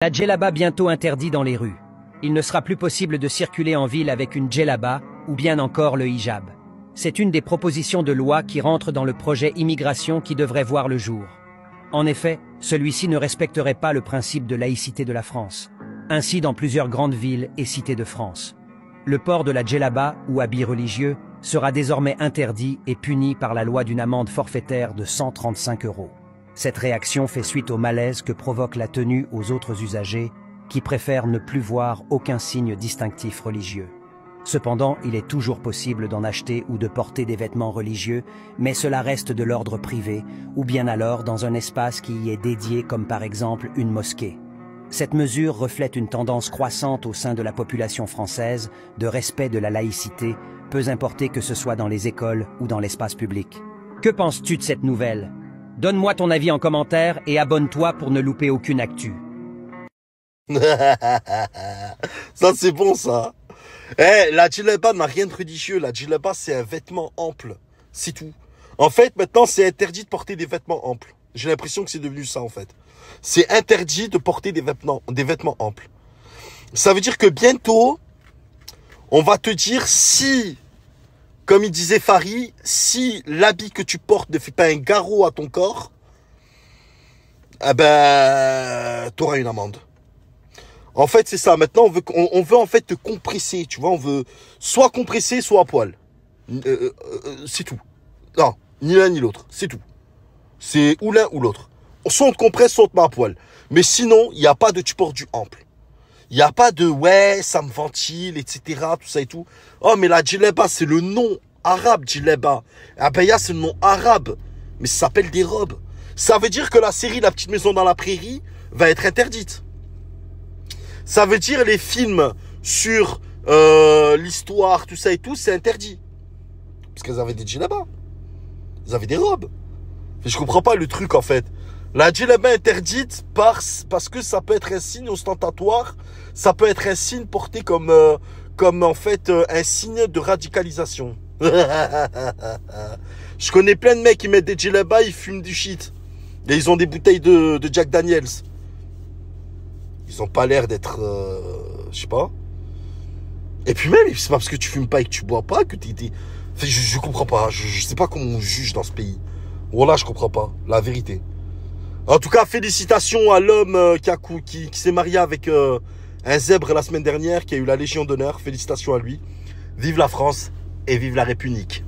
La djellaba bientôt interdit dans les rues. Il ne sera plus possible de circuler en ville avec une djellaba ou bien encore le hijab. C'est une des propositions de loi qui rentre dans le projet immigration qui devrait voir le jour. En effet, celui-ci ne respecterait pas le principe de laïcité de la France. Ainsi dans plusieurs grandes villes et cités de France. Le port de la djellaba ou habit religieux sera désormais interdit et puni par la loi d'une amende forfaitaire de 135 €. Cette réaction fait suite au malaise que provoque la tenue aux autres usagers qui préfèrent ne plus voir aucun signe distinctif religieux. Cependant, il est toujours possible d'en acheter ou de porter des vêtements religieux, mais cela reste de l'ordre privé, ou bien alors dans un espace qui y est dédié comme par exemple une mosquée. Cette mesure reflète une tendance croissante au sein de la population française de respect de la laïcité, peu importé que ce soit dans les écoles ou dans l'espace public. Que penses-tu de cette nouvelle ? Donne-moi ton avis en commentaire et abonne-toi pour ne louper aucune actu. Ça c'est bon ça. La djellaba n'a rien de religieux. La djellaba c'est un vêtement ample. C'est tout. En fait maintenant c'est interdit de porter des vêtements amples. J'ai l'impression que c'est devenu ça en fait. C'est interdit de porter des vêtements amples. Ça veut dire que bientôt on va te dire si, comme il disait Farid, si l'habit que tu portes ne fait pas un garrot à ton corps, eh ben, t'auras une amende. En fait, c'est ça. Maintenant, on veut en fait te compresser, tu vois. On veut soit compresser, soit à poil. C'est tout. Non, ni l'un ni l'autre. C'est tout. C'est ou l'un ou l'autre. Soit on te compresse, soit on te met à poil. Mais sinon, il n'y a pas de tu portes du ample. Il n'y a pas de ouais, ça me ventile, etc. Tout ça et tout. Oh, mais la djellaba, c'est le nom arabe, djellaba. Abaya, c'est le nom arabe. Mais ça s'appelle des robes. Ça veut dire que la série La Petite Maison dans la Prairie va être interdite. Ça veut dire les films sur l'histoire, tout ça et tout, c'est interdit. Parce qu'elles avaient des djellabas. Elles avaient des robes. Je comprends pas le truc en fait. La djellaba interdite parce que ça peut être un signe ostentatoire, ça peut être un signe porté comme en fait un signe de radicalisation. Je connais plein de mecs qui mettent des djellabas, ils fument du shit. Et ils ont des bouteilles de Jack Daniels. Ils ont pas l'air d'être, je sais pas. Et puis même, c'est pas parce que tu fumes pas et que tu bois pas que t'es... Je comprends pas, je sais pas comment on juge dans ce pays. Voilà, je comprends pas, la vérité. En tout cas, félicitations à l'homme qui s'est marié avec un zèbre la semaine dernière, qui a eu la Légion d'honneur. Félicitations à lui. Vive la France et vive la République.